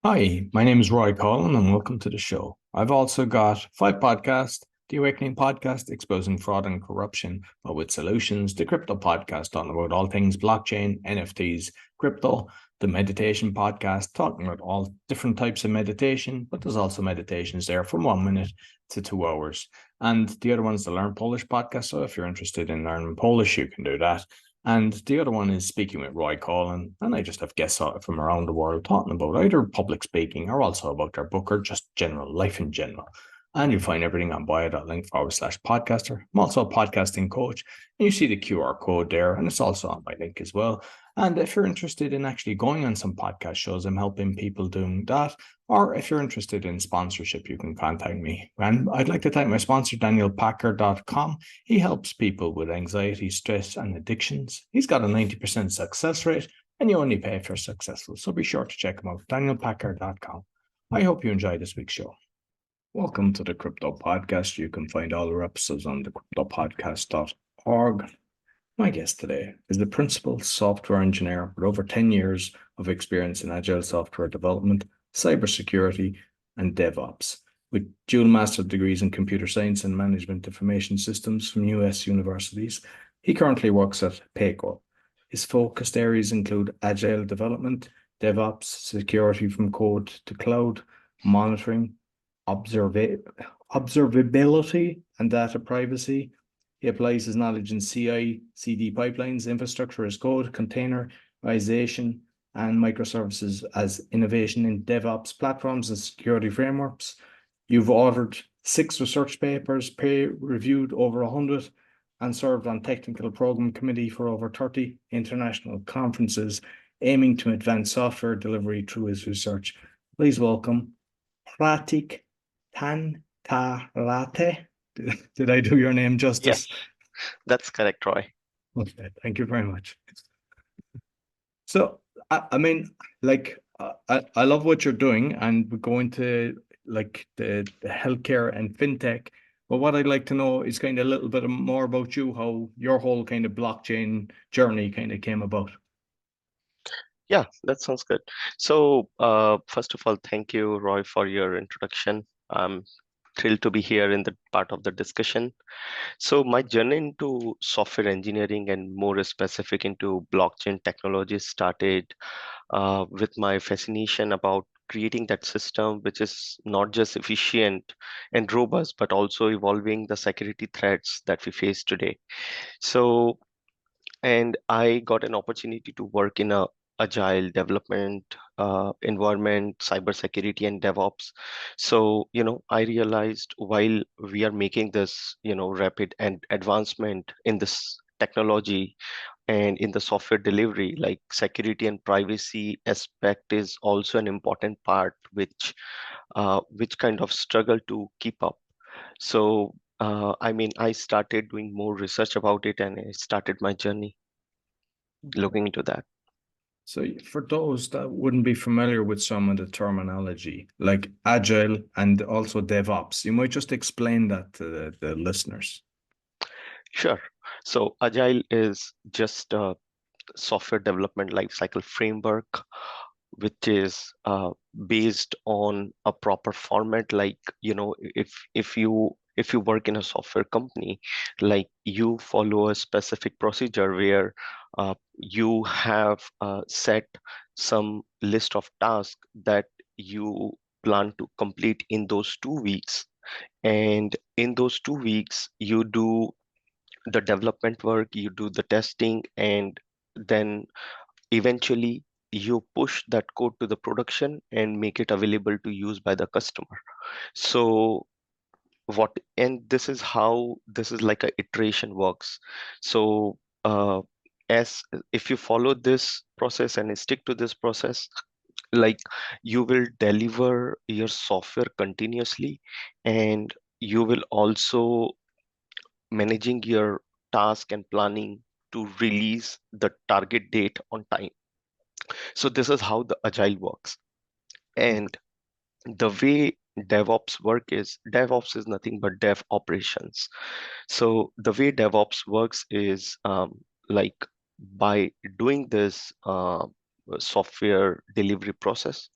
Hi, my name is Roy Collin and welcome to the show. I've also got 5 podcasts, the Awakening podcast, exposing fraud and corruption, but with solutions, the Crypto podcast, talking about all things blockchain, NFTs, crypto, the Meditation podcast, talking about all different types of meditation, but there's also meditations there from 1 minute to 2 hours. And the other one's the Learn Polish podcast. So if you're interested in learning Polish, you can do that. And the other one is Speaking with Roy Collin. And I just have guests from around the world talking about either public speaking or also about their book or just general life in general. And you'll find everything on bio.link/podcaster. I'm also a podcasting coach. And you see the QR code there, and it's also on my link as well. And if you're interested in actually going on some podcast shows, I'm helping people doing that. Or if you're interested in sponsorship, you can contact me. And I'd like to thank my sponsor, DanielPacker.com. He helps people with anxiety, stress, and addictions. He's got a 90% success rate, and you only pay if you're successful. So be sure to check him out, DanielPacker.com. I hope you enjoy this week's show. Welcome to the Crypto Podcast. You can find all our episodes on thecryptopodcast.org. My guest today is the principal software engineer with over 10 years of experience in Agile Software Development, Cybersecurity, and DevOps, with dual master's degrees in Computer Science and Management Information Systems from US universities. He currently works at Paycor. His focused areas include Agile Development, DevOps, security from code to cloud, monitoring, observability, and data privacy. He applies his knowledge in CI/CD pipelines, infrastructure as code, containerization, and microservices as innovation in DevOps platforms and security frameworks. You've authored 6 research papers, peer-reviewed over 100, and served on technical program committee for over 30 international conferences, aiming to advance software delivery through his research. Please welcome Pratik Thantharate. Did I do your name justice? Yes, that's correct, Roy. Okay, thank you very much. So, I mean, like, I love what you're doing, and we go into like the healthcare and fintech. But what I'd like to know is kind of a little bit more about you, how your whole kind of blockchain journey kind of came about. Yeah, that sounds good. So, first of all, thank you, Roy, for your introduction. I'm thrilled to be here in the part of the discussion. So, my journey into software engineering and more specific into blockchain technology started with my fascination about creating that system which is not just efficient and robust, but also evolving the security threats that we face today. So, and I got an opportunity to work in a agile development environment, cybersecurity and DevOps. So, I realized while we are making this, rapid and advancement in this technology and in the software delivery, like security and privacy aspect is also an important part, which kind of struggle to keep up. So, I started doing more research about it and I started my journey looking into that. So, for those that wouldn't be familiar with some of the terminology, like Agile and also DevOps, you might just explain that to the listeners. Sure. So Agile is just a software development lifecycle framework, which is based on a proper format. Like, if you work in a software company, like you follow a specific procedure where you have set some list of tasks that you plan to complete in those 2 weeks. And in those 2 weeks, you do the development work, you do the testing, and then eventually you push that code to the production and make it available to use by the customer. So and this is how this is like a iteration works. So as if you follow this process and stick to this process, like you will deliver your software continuously, and you will also managing your task and planning to release the target date on time. So this is how the agile works. And the way DevOps is nothing but dev operations. So the way DevOps works is like by doing this software delivery process,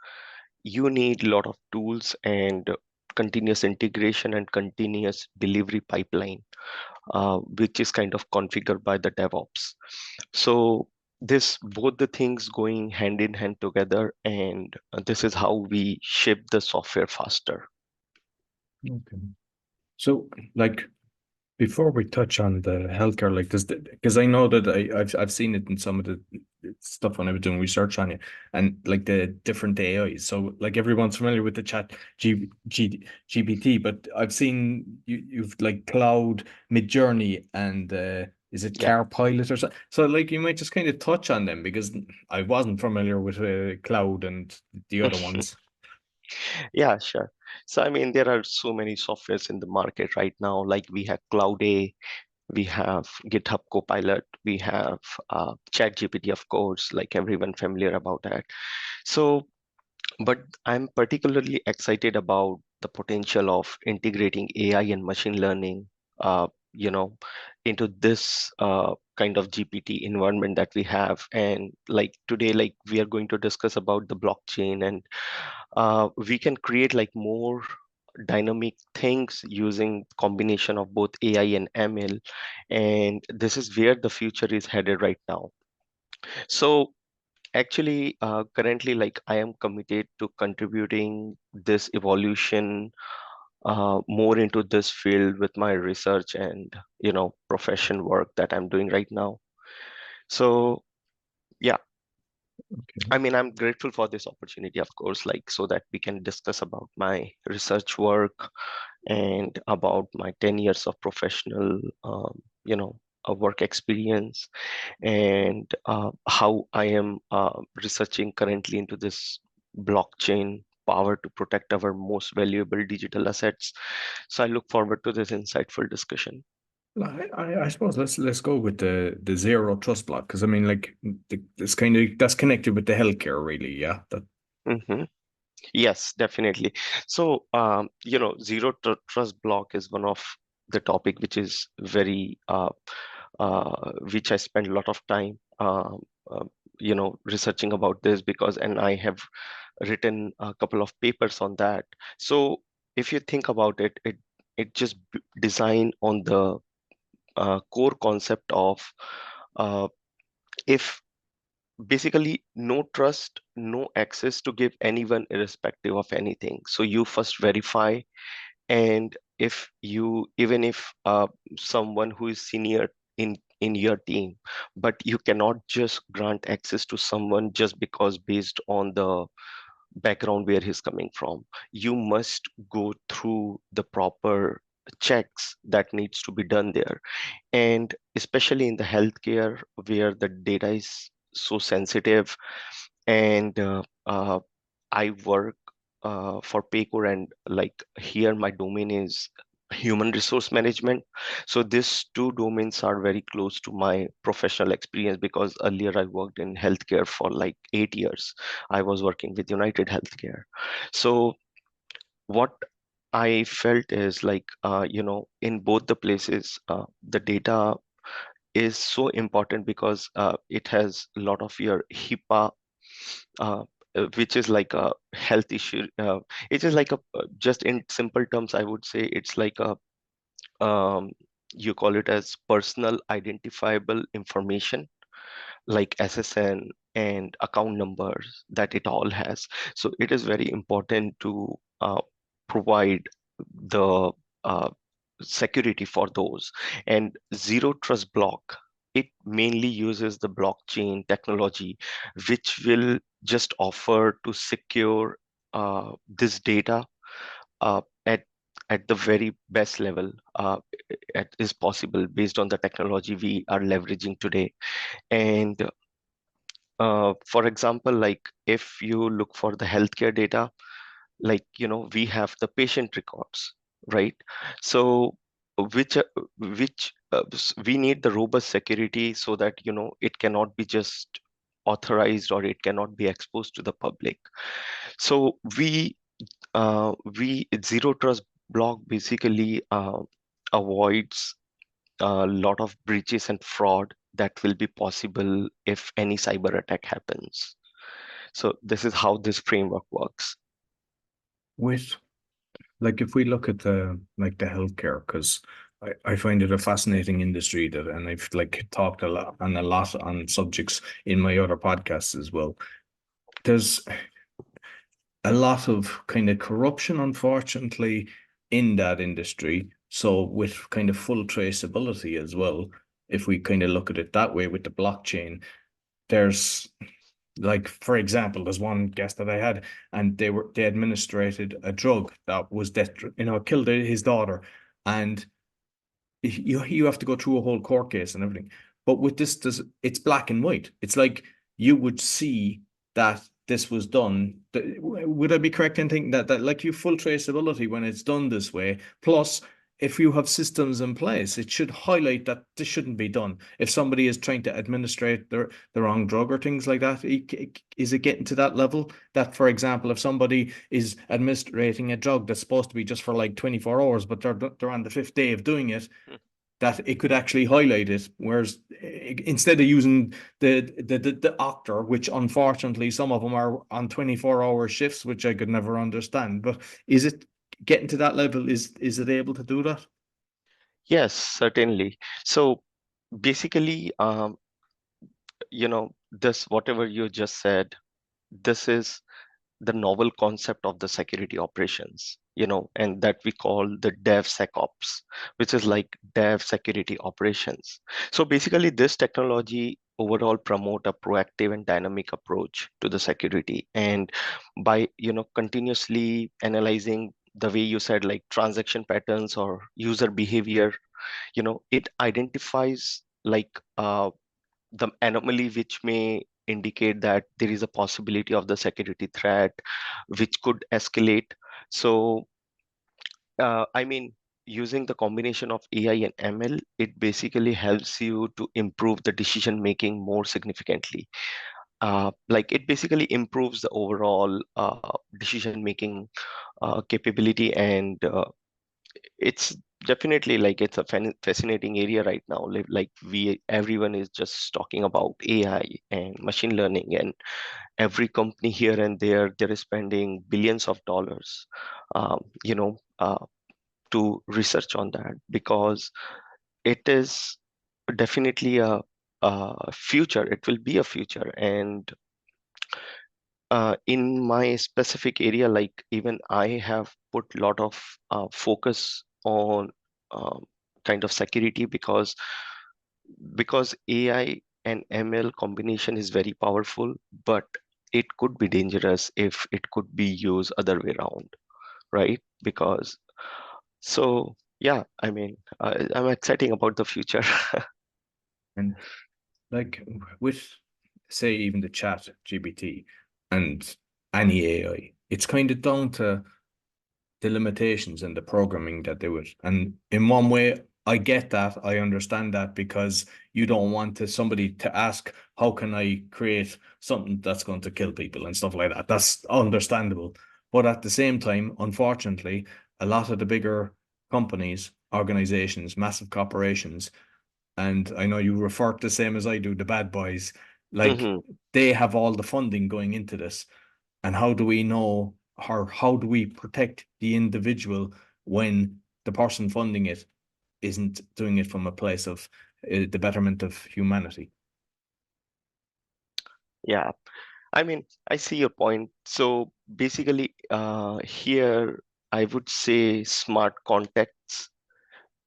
you need a lot of tools and continuous integration and continuous delivery pipeline, which is kind of configured by the DevOps. So this both the things going hand in hand together, and this is how we ship the software faster. Okay. So, like, before we touch on the healthcare, like, because I know that I've seen it in some of the stuff when I was doing research on it, and like the different AIs. So, like, everyone's familiar with the GPT, but I've seen you've like Cloud, Midjourney, and is it Yeah. Car Pilot or so? So, like, you might just kind of touch on them because I wasn't familiar with Cloud and the other ones. Yeah, sure. So I mean, there are so many softwares in the market right now. Like we have Cloud A, we have GitHub Copilot, we have ChatGPT, of course, like everyone familiar about that. So, but I'm particularly excited about the potential of integrating AI and machine learning, uh, you know, into this kind of GPT environment that we have. And like today, like we are going to discuss about the blockchain, and we can create like more dynamic things using combination of both AI and ML. And this is where the future is headed right now. So actually, currently, like I am committed to contributing this evolution more into this field with my research and profession work that I'm doing right now. So yeah, Okay. I mean, I'm grateful for this opportunity, of course, like so that we can discuss about my research work and about my 10 years of professional, work experience, and how I am researching currently into this blockchain power to protect our most valuable digital assets. So I look forward to this insightful discussion. I suppose let's go with the zero trust block because I mean like it's kind of that's connected with the healthcare really, yeah. That hmm Yes, definitely. So, zero trust block is one of the topic which is very, which I spend a lot of time, researching about this because, and I have written a couple of papers on that. So, if you think about it, it just design on the core concept of uh, if basically no trust, no access to give anyone irrespective of anything. So you first verify, and if you even if someone who is senior in your team, but you cannot just grant access to someone just because based on the background where he's coming from. You must go through the proper checks that needs to be done there, and especially in the healthcare where the data is so sensitive. And I work for Paycor, and like here my domain is human resource management. So these two domains are very close to my professional experience because earlier I worked in healthcare for like 8 years. I was working with United Healthcare. So what I felt is like, in both the places, the data is so important because it has a lot of your HIPAA, uh, which is like a health issue. It is like a, just in simple terms, I would say it's like a, um, you call it as personal identifiable information like SSN and account numbers that it all has. So it is very important to provide the security for those. And zero trust block, it mainly uses the blockchain technology, which will just offer to secure this data uh, at at the very best level is possible based on the technology we are leveraging today. And for example, like if you look for the healthcare data, like we have the patient records, right? So which we need the robust security so that it cannot be just authorized or it cannot be exposed to the public. So we zero trust block basically avoids a lot of breaches and fraud that will be possible if any cyber attack happens. So this is how this framework works. With like if we look at the healthcare, because I find it a fascinating industry that, and I've like talked a lot on subjects in my other podcasts as well. There's a lot of kind of corruption, unfortunately, in that industry. So with kind of full traceability as well, if we kind of look at it that way with the blockchain, there's like, for example, there's one guest that I had, and they administrated a drug that was death, killed his daughter, and you have to go through a whole court case and everything. But with this, it's black and white. It's like you would see that this was done. Would I be correct in thinking that like you full traceability when it's done this way? Plus, if you have systems in place, it should highlight that this shouldn't be done. If somebody is trying to administrate the wrong drug or things like that, is it getting to that level that, for example, if somebody is administrating a drug that's supposed to be just for like 24 hours, but they're on the fifth day of doing it, that it could actually highlight it. Whereas instead of using the Octor, which unfortunately some of them are on 24-hour shifts, which I could never understand. But is it getting to that level? Is it able to do that? Yes, certainly. So basically, this whatever you just said, this is the novel concept of the security operations, and that we call the DevSecOps, which is like Dev Security Operations. So basically, this technology overall promote a proactive and dynamic approach to the security, and by continuously analyzing the way you said, like transaction patterns or user behavior, it identifies like the anomaly which may indicate that there is a possibility of the security threat which could escalate. So I mean, using the combination of AI and ML, it basically helps you to improve the decision making more significantly. Like it basically improves the overall decision making capability, and it's definitely like it's a fascinating area right now. Like we everyone is just talking about AI and machine learning, and every company here and there they're spending billions of dollars, um, you know, uh, to research on that, because it is definitely a future. It will be a future, and in my specific area, like even I have put a lot of focus on um, kind of security, because AI and ML combination is very powerful, but it could be dangerous if it could be used other way around, right? Because so yeah, I mean, I'm exciting about the future. And like with, say, even the chat GPT and any AI, it's kind of down to the limitations and the programming that do it. And in one way, I get that. I understand that because you don't want somebody to ask, how can I create something that's going to kill people and stuff like that. That's understandable. But at the same time, unfortunately, a lot of the bigger companies, organizations, massive corporations, and I know you refer to the same as I do, the bad boys, like hmm they have all the funding going into this. And how do we know, or how do we protect the individual when the person funding it isn't doing it from a place of the betterment of humanity? Yeah, I mean, I see your point. So basically, here I would say smart contacts,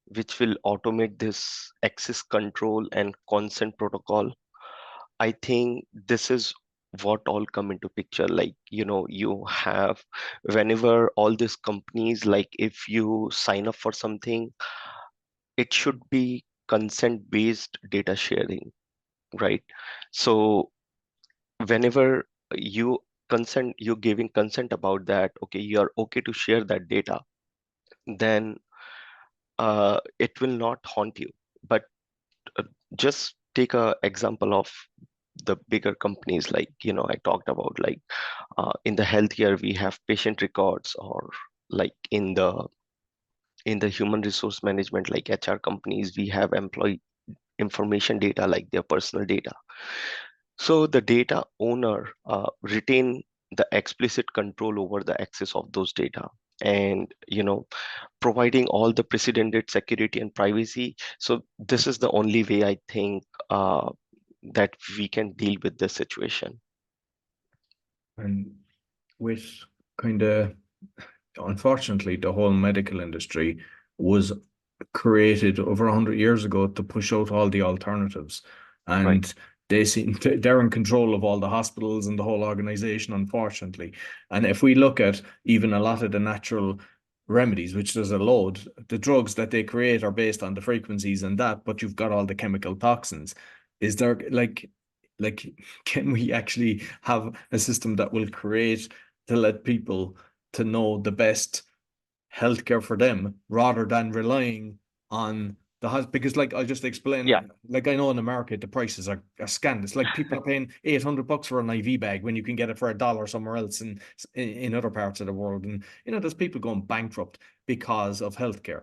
which will automate this access control and consent protocol. I think this is what all come into picture. Like, you have whenever all these companies, like if you sign up for something, it should be consent-based data sharing, right? So whenever you you're giving consent about that, okay, you are okay to share that data, then it will not haunt you. But uh, just take a example of the bigger companies, like I talked about, like in the healthcare we have patient records, or like in the human resource management, like HR companies, we have employee information data, like their personal data. So the data owner retain the explicit control over the access of those data, and providing all the precedented security and privacy. So this is the only way I think that we can deal with this situation. And with kind of, unfortunately, the whole medical industry was created over 100 years ago to push out all the alternatives. Right. And they're in control of all the hospitals and the whole organization, unfortunately. And if we look at even a lot of the natural remedies, which there's a load, the drugs that they create are based on the frequencies and that, but you've got all the chemical toxins. Is there like can we actually have a system that will create to let people to know the best healthcare for them rather than relying on the hospital? Because like I'll just Yeah. explain, like I know in America the prices are scandalous. Like people are paying $800 for an IV bag when you can get it for $1 somewhere else in other parts of the world. And there's people going bankrupt because of healthcare.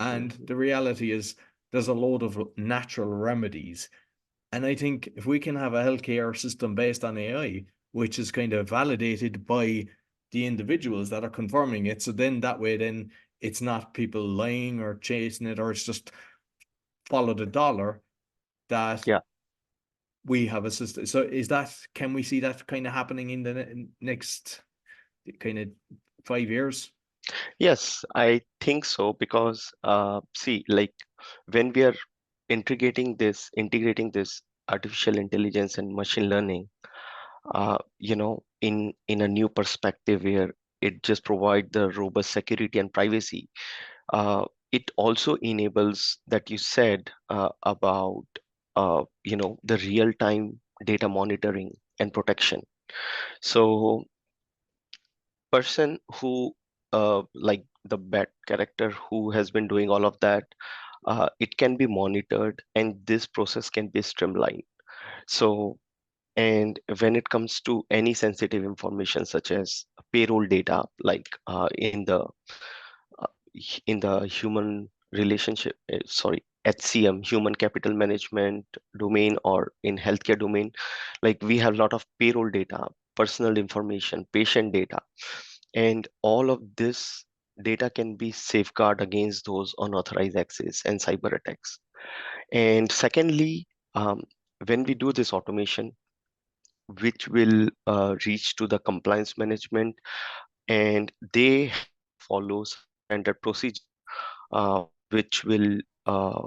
And Mhm. the reality is there's a load of natural remedies, and I think if we can have a healthcare system based on AI, which is kind of validated by the individuals that are confirming it, so then that way, then it's not people lying or chasing it, or it's just follow the dollar, that Yeah. we have a system. So can we see that kind of happening in the next kind of 5 years? Yes, I think so, because see, like when we are integrating this artificial intelligence and machine learning, in a new perspective where it just provide the robust security and privacy. It also enables that you said about the real-time data monitoring and protection. So person who like the bad character who has been doing all of that, it can be monitored and this process can be streamlined. So, and when it comes to any sensitive information such as payroll data, like in the human relationship, sorry, HCM, human capital management domain, or in healthcare domain, like we have a lot of payroll data, personal information, patient data, and all of this data can be safeguarded against those unauthorized access and cyber attacks. And secondly, when we do this automation, which will reach to the compliance management, and they have to follow some standard procedure, which will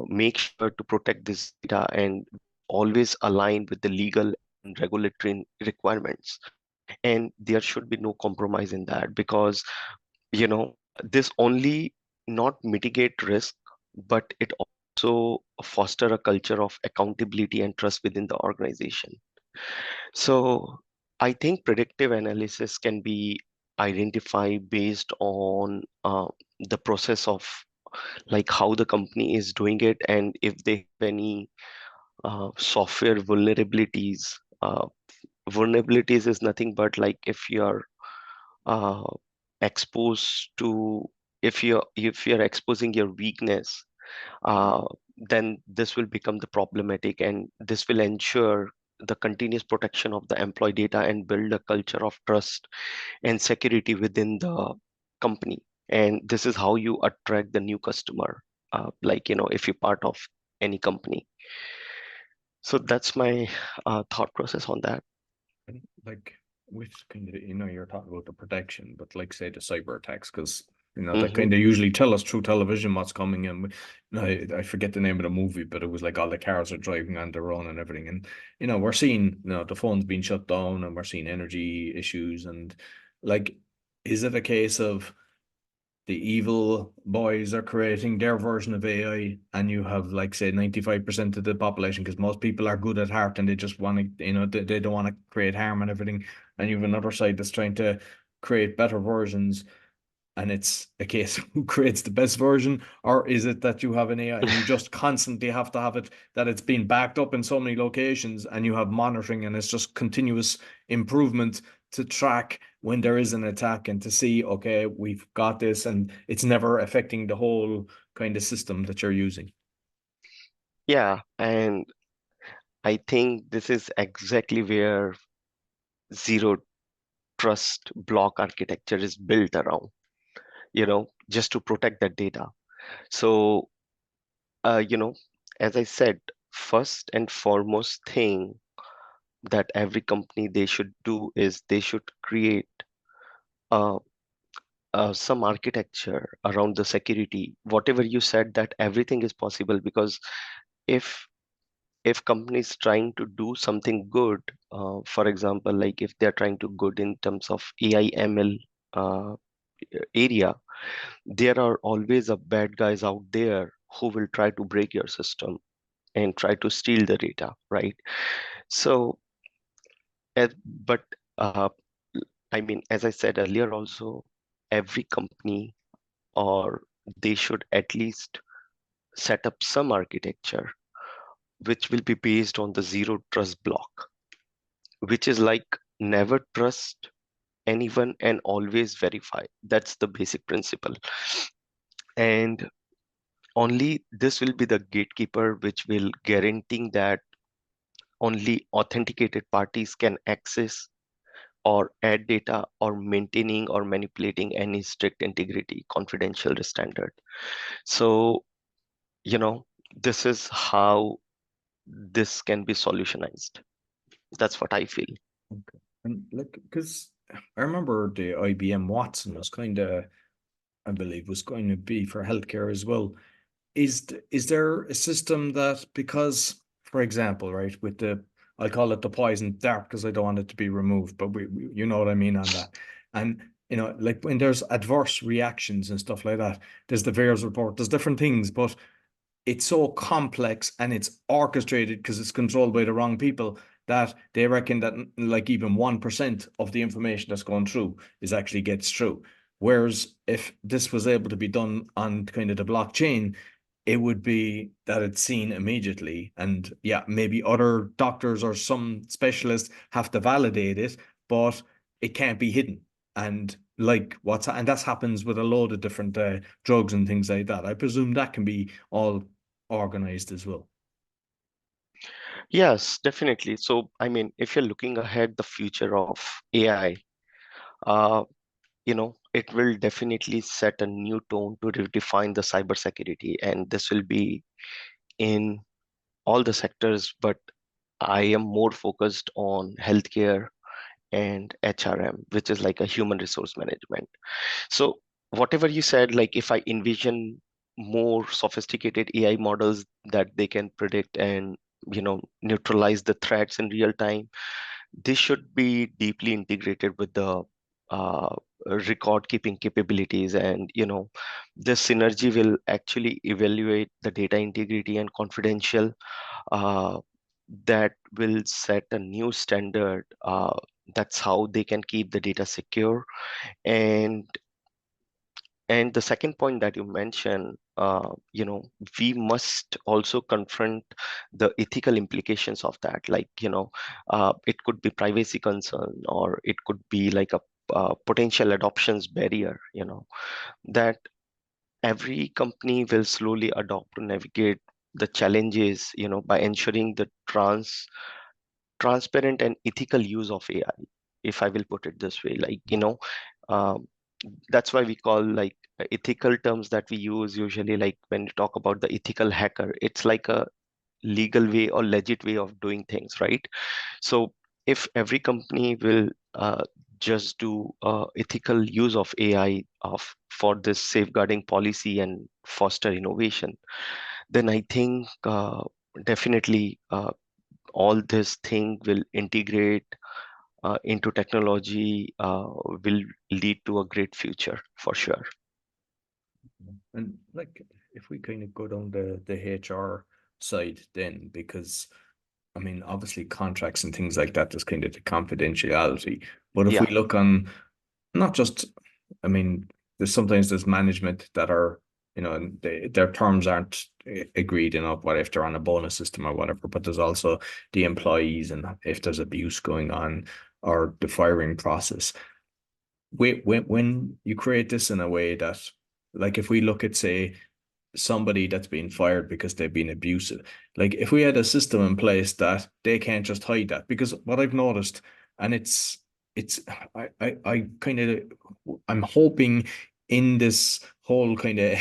make sure to protect this data and which always align with the legal and regulatory requirements. And there should be no compromise in that, because this only not mitigate risk, but it also foster a culture of accountability and trust within the organization. So I think predictive analysis can be identified based on the process of like how the company is doing it, and if they have any software vulnerabilities. Vulnerabilities is nothing but like if you're uh, exposed to, if you're exposing your weakness, uh, then this will become the problematic, and this will ensure the continuous protection of the employee data and build a culture of trust and security within the company. And this is how you attract the new customer, like if you're part of any company. So that's my thought process on that. And like with kind of, you're talking about the protection, but like say the cyber attacks, because that Hmm. kind of usually tell us through television what's coming. And I forget the name of the movie, but it was like all the cars are driving on their own and everything. And we're seeing the phones being shut down, and we're seeing energy issues. And like, is it a case of the evil boys are creating their version of AI, and you have like say 95% of the population, because most people are good at heart and they just want to, they don't want to create harm and everything, and you have another side that's trying to create better versions, and it's a case of who creates the best version? Or is it that you have an AI and you just constantly have to have it, that it's being backed up in so many locations, and you have monitoring, and it's just continuous improvement to track when there is an attack and to see, okay, we've got this, and it's never affecting the whole kind of system that you're using? Yeah, and I think this is exactly where zero trust block architecture is built around, just to protect that data. So, you know, as I said, first and foremost thing that every company they should do is they should create uh, some architecture around the security. Whatever you said, that everything is possible, because if if companies trying to do something good, for example, like if they're trying to good in terms of AI ML uh, area, there are always a bad guys out there who will try to break your system and try to steal the data, right? So, but I mean, as I said earlier, also every company, or they should at least set up some architecture which will be based on the zero trust block, which is like never trust anyone and always verify. That's the basic principle. And only this will be the gatekeeper which will guaranteeing that only authenticated parties can access or add data or maintaining or manipulating any strict integrity confidential standard. So, you know, this is how this can be solutionized. That's what I feel. Okay. And like, because I remember the IBM Watson was kind of, I believe, was going to be for healthcare as well. Is there a system that, because, for example, right, with the, I call it the poison dart because I don't want it to be removed, but you know what I mean on that. And like when there's adverse reactions and stuff like that, there's the VAERS report, there's different things, but it's so complex and it's orchestrated because it's controlled by the wrong people that they reckon that like even 1% of the information that's going through is actually gets through. Whereas if this was able to be done on kind of the blockchain, it would be that it's seen immediately. And yeah, maybe other doctors or some specialists have to validate it, but it can't be hidden. And like and that happens with a load of different drugs and things like that. I presume that can be all organized as well. Yes, definitely. So, I mean, if you're looking ahead the future of AI, uh, it will definitely set a new tone to redefine the cybersecurity, and this will be in all the sectors, but I am more focused on healthcare and HRM, which is like a human resource management. So whatever you said, like if I envision more sophisticated AI models that they can predict and neutralize the threats in real time, this should be deeply integrated with the uh, record keeping capabilities, and this synergy will actually evaluate the data integrity and confidential, uh, that will set a new standard. That's how they can keep the data secure. And and the second point that you mentioned, we must also confront the ethical implications of that. Like, it could be privacy concern, or it could be like a potential adoptions barrier, that every company will slowly adopt to navigate the challenges, by ensuring the transparent and ethical use of AI, if I will put it this way. Like, um, that's why we call like ethical terms that we use usually, like when you talk about the ethical hacker, it's like a legal way or legit way of doing things, right? So if every company will just do ethical use of AI for this safeguarding policy and foster innovation, then I think definitely all this thing will integrate into technology, will lead to a great future for sure. And like if we kind of go down the HR side then, because I mean obviously contracts and things like that, there's kind of the confidentiality. But if we Yeah. look on not just, I mean, there's management that are, and their terms aren't agreed, what if they're on a bonus system or whatever, but there's also the employees and if there's abuse going on or the firing process. When you create this in a way that, like if we look at, say, somebody that's been fired because they've been abusive, like if we had a system in place that they can't just hide that, because what I've noticed, and it's I kind of I'm hoping in this whole kind of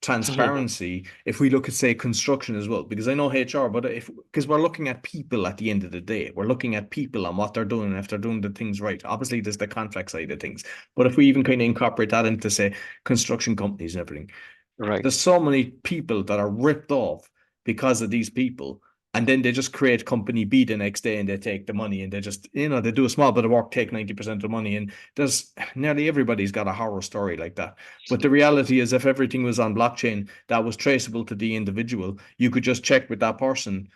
transparency, if we look at say construction as well, because I know HR, but if because we're looking at people at the end of the day, we're looking at people and what they're doing and if they're doing the things right. Obviously, there's the contract side of things, but if we even kind of incorporate that into say construction companies and everything, Right. there's so many people that are ripped off because of these people. And then they just create company B the next day and they take the money and they just, they do a small bit of work, take 90% of the money. And there's nearly everybody's got a horror story like that. But the reality is, if everything was on blockchain that was traceable to the individual, you could just check with that person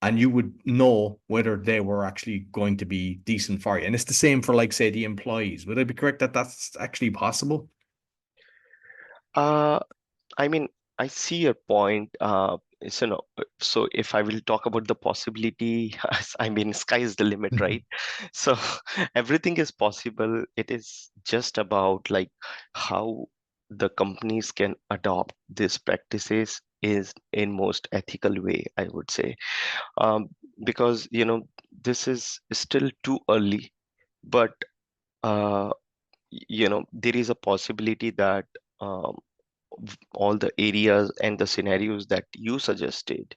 and you would know whether they were actually going to be decent for you. And it's the same for, like, say, the employees. Would I be correct that that's actually possible? Uh, I mean, I see your point. So, no, so if I will talk about the possibility, I mean, sky is the limit, right? So everything is possible. It is just about like how the companies can adopt these practices is in most ethical way, I would say. Um, because, this is still too early, but uh, there is a possibility that um, all the areas and the scenarios that you suggested,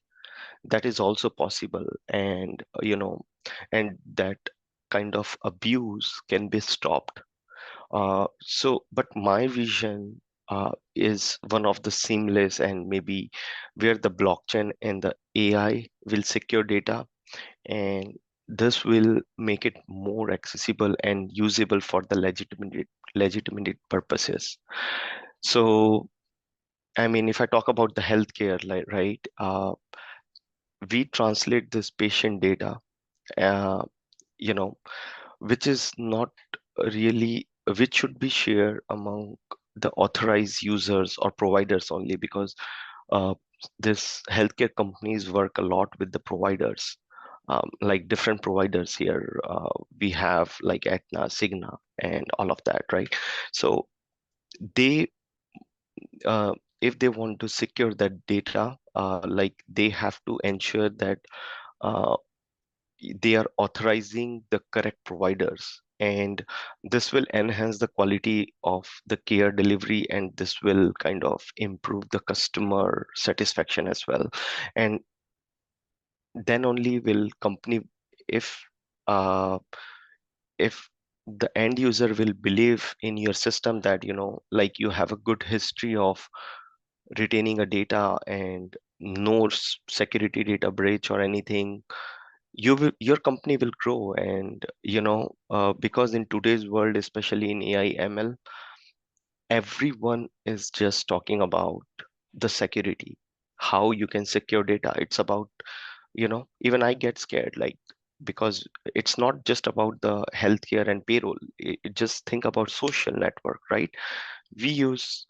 that is also possible. And and that kind of abuse can be stopped. But my vision is one of the seamless and maybe where the blockchain and the AI will secure data, and this will make it more accessible and usable for the legitimate purposes. So I mean, if I talk about the healthcare, like, right, we translate this patient data, uh, you know, which is not really, which should be shared among the authorized users or providers only, because uh, this healthcare companies work a lot with the providers, like different providers here. We have like Aetna, Cigna, and all of that, right? So they uh, if they want to secure that data, like they have to ensure that uh, they are authorizing the correct providers, and this will enhance the quality of the care delivery, and this will kind of improve the customer satisfaction as well. And then only will company, if uh, if the end user will believe in your system that like you have a good history of retaining a data and no security data breach or anything, your company will grow. And because in today's world, especially in AI ML, everyone is just talking about the security, how you can secure data. It's about, even I get scared, like, because it's not just about the healthcare and payroll. Just think about social network, right? We use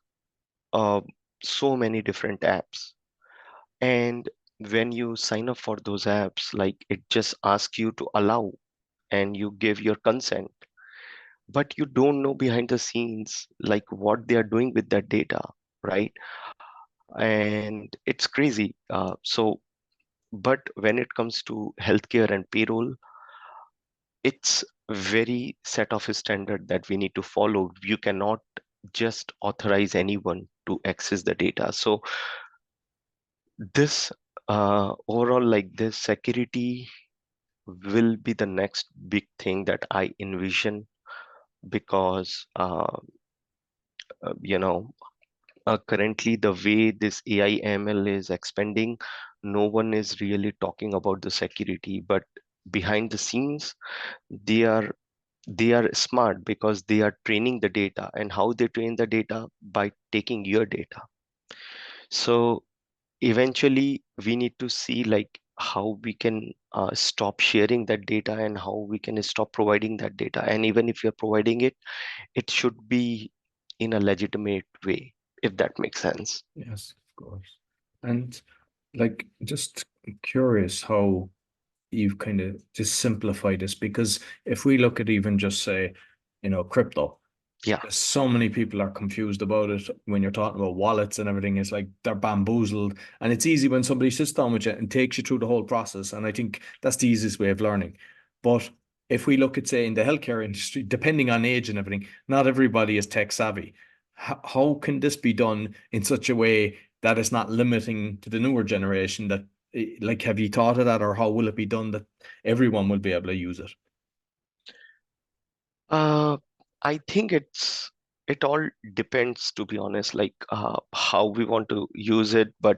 uh, so many different apps, and when you sign up for those apps, like it just asks you to allow and you give your consent, but you don't know behind the scenes like what they are doing with that data, right? And it's crazy. But when it comes to healthcare and payroll, it's very set of a standard that we need to follow. You cannot just authorize anyone to access the data. So this overall, like, this security will be the next big thing that I envision, because uh, you know currently the way this AI ML is expanding, no one is really talking about the security, but behind the scenes, they are smart because they are training the data. And how they train the data? By taking your data. So eventually we need to see like how we can stop sharing that data and how we can stop providing that data. And even if you're providing it, it should be in a legitimate way, if that makes sense. Yes, of course. And, like, just curious how you've kind of just simplified this, because if we look at even just say, crypto, Yeah. there's so many people are confused about it. When you're talking about wallets and everything, it's like they're bamboozled. And it's easy when somebody sits down with you and takes you through the whole process. And I think that's the easiest way of learning. But if we look at, say, in the healthcare industry, depending on age and everything, not everybody is tech savvy. How can this be done in such a way that it's not limiting to the newer generation? That, like, have you thought of that, or how will it be done that everyone will be able to use it? Uh, I think it all depends, to be honest, like how we want to use it. But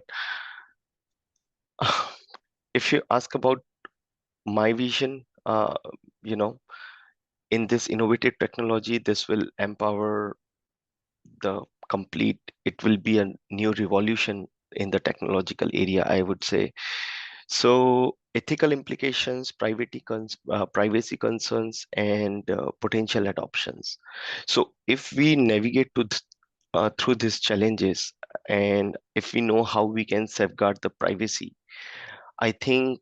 if you ask about my vision, you know, in this innovative technology, this will empower the complete, it will be a new revolution in the technological area, I would say. So ethical implications, privacy concerns, and potential adoptions. So if we navigate through these challenges, and if we know how we can safeguard the privacy, I think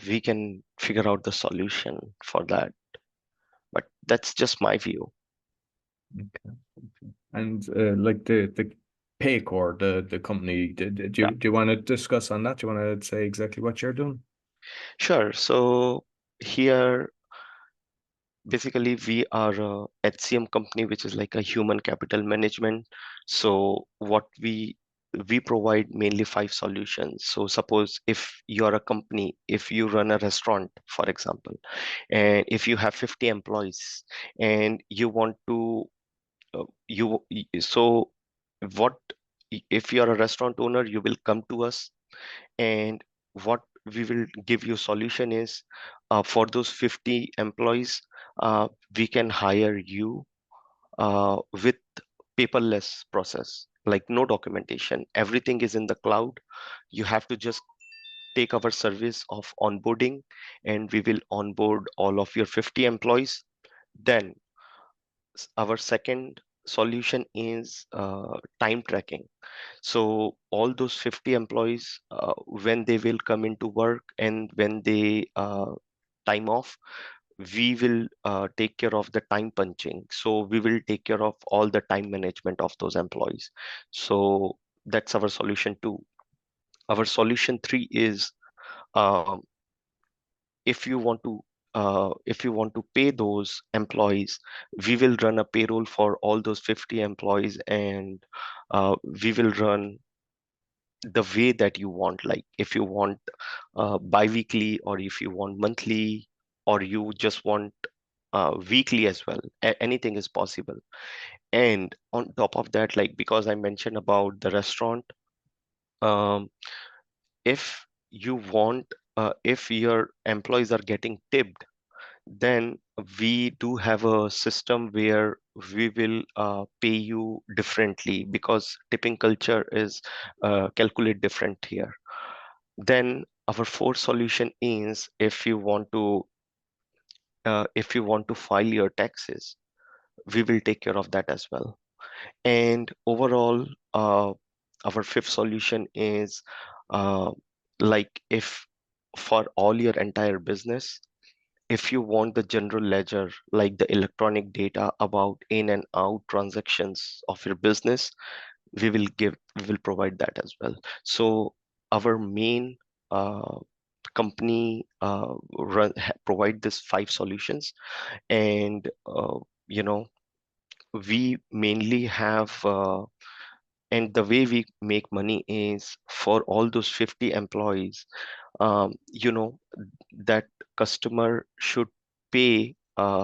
we can figure out the solution for that. But that's just my view. Okay. And like the Paycor, the company, Yeah, do you want to discuss on that? Do you want to say exactly what you're doing? sure. So here, basically, we are a HCM company, which is like a human capital management. So what we provide mainly five solutions. So suppose if you are a company, if you run a restaurant, for example, and if you have 50 employees and you want to so what if you are a restaurant owner, you will come to us, and what we will give you solution is for those 50 employees, we can hire you with paperless process, like no documentation, everything is in the cloud. You have to just take our service of onboarding, and we will onboard all of your 50 employees. Then our second solution is time tracking. So all those 50 employees, when they will come into work and when they time off, we will take care of the time punching. So we will take care of all the time management of those employees. So that's our solution two. Our solution three is um, if you want to if you want to pay those employees, we will run a payroll for all those 50 employees, and we will run the way that you want, like if you want bi-weekly, or if you want monthly, or you just want weekly as well. Anything is possible. And on top of that, like because I mentioned about the restaurant, um, if you want if your employees are getting tipped, then we do have a system where we will pay you differently, because tipping culture is calculate different here. Then our fourth solution is if you want to file your taxes, we will take care of that as well. And overall, our fifth solution is uh, like if for all your entire business, if you want the general ledger, like the electronic data about in and out transactions of your business, we will provide that as well. So our main company provide this five solutions, and you know we mainly have and the way we make money is for all those 50 employees, you know, that customer should pay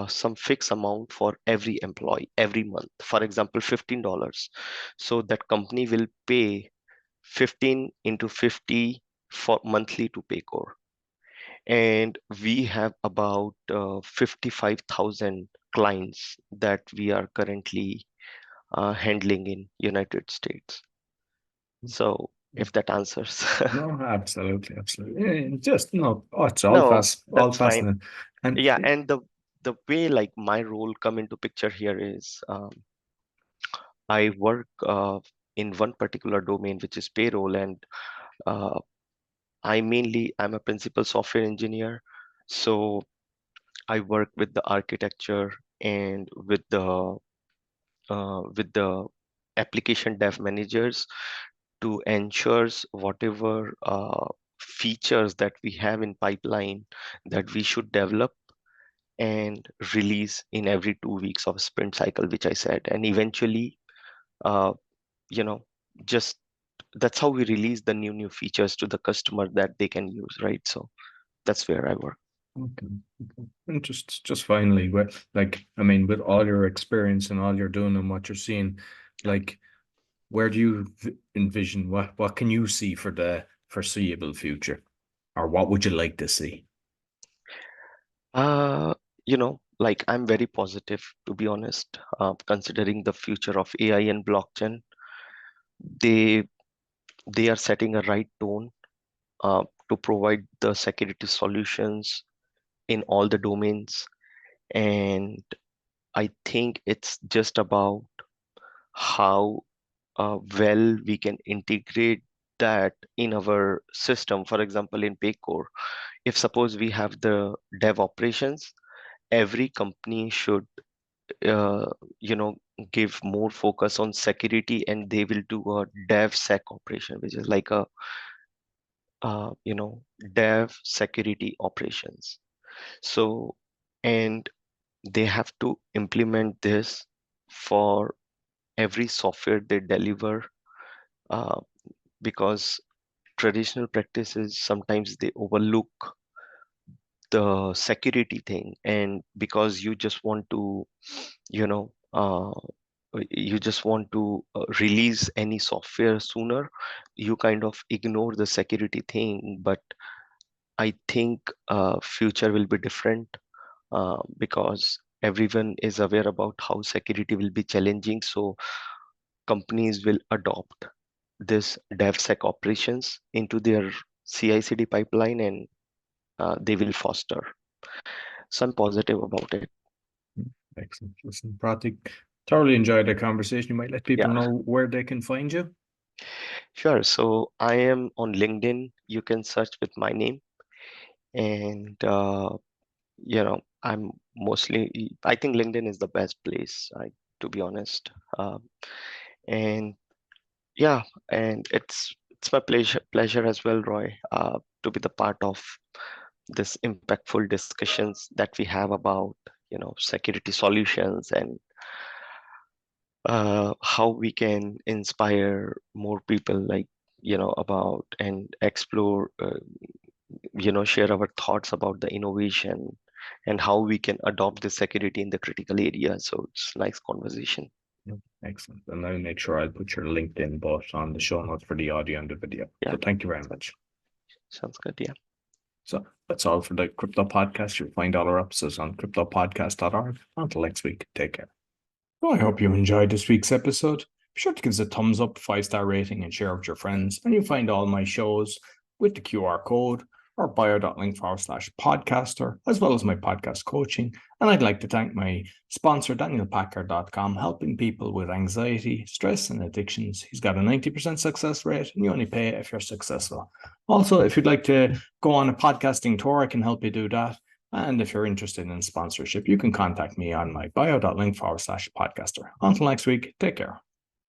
some fixed amount for every employee every month. For example, $15. So that company will pay 15 into 50 for monthly to Paycor. And we have about 55,000 clients that we are currently handling in United States. So if that answers. No, absolutely, absolutely. Yeah, just no, oh, it's No, all that's fine. fascinating. And Yeah, and the way like my role come into picture here is I work in one particular domain, which is payroll, and uh, I'm a principal software engineer. So I work with the architecture and with the application dev managers to ensures whatever features that we have in pipeline that we should develop, and release in every 2 weeks of sprint cycle, which I said. And eventually, uh, you know, just that's how we release the new features to the customer that they can use, right? So that's where I work. Okay. And just finally, with all your experience and all you're doing and what you're seeing, like, where do you envision, what can you see for the foreseeable future, or what would you like to see? Uh, like I'm very positive, to be honest, considering the future of AI and blockchain. They they are setting a right tone to provide the security solutions in all the domains. And I think it's just about how well we can integrate that in our system. For example, in Paycor, if suppose we have the dev operations, every company should uh, you know give more focus on security, and they will do a DevSec operation, which is like a dev security operations. So, and they have to implement this for every software they deliver, uh, because traditional practices sometimes they overlook the security thing. And because you just want to you know release any software sooner, you kind of ignore the security thing. But I think future will be different, because everyone is aware about how security will be challenging. So companies will adopt this DevSec operations into their CI/CD pipeline, and they will foster. So I'm positive about it. Excellent. Listen, Pratik, thoroughly enjoyed the conversation. You might let people Yeah, know where they can find you. sure. So I am on LinkedIn. You can search with my name, and I'm mostly. I think LinkedIn is the best place, to be honest. And yeah, and it's my pleasure as well, Roy, to be the part of this impactful discussions that we have about security solutions, and how we can inspire more people, like about and explore, share our thoughts about the innovation and how we can adopt the security in the critical area. So it's nice conversation. Yeah, excellent. And I'll make sure I'll put your LinkedIn both on the show notes for the audio and the video. Yeah, So thank you very much. sounds good. Yeah. So that's all for the Crypto Podcast. You'll find all our episodes on cryptopodcast.org. Until next week, take care. Well, I hope you enjoyed this week's episode. Be sure to give us a thumbs up, 5-star rating, and share with your friends. And you'll find all my shows with the QR code or bio.link/podcaster, as well as my podcast coaching. And I'd like to thank my sponsor, DanielPacker.com, helping people with anxiety, stress, and addictions. He's got a 90% success rate, and you only pay if you're successful. Also, if you'd like to go on a podcasting tour, I can help you do that. And if you're interested in sponsorship, you can contact me on my bio.link/podcaster. Until next week, take care.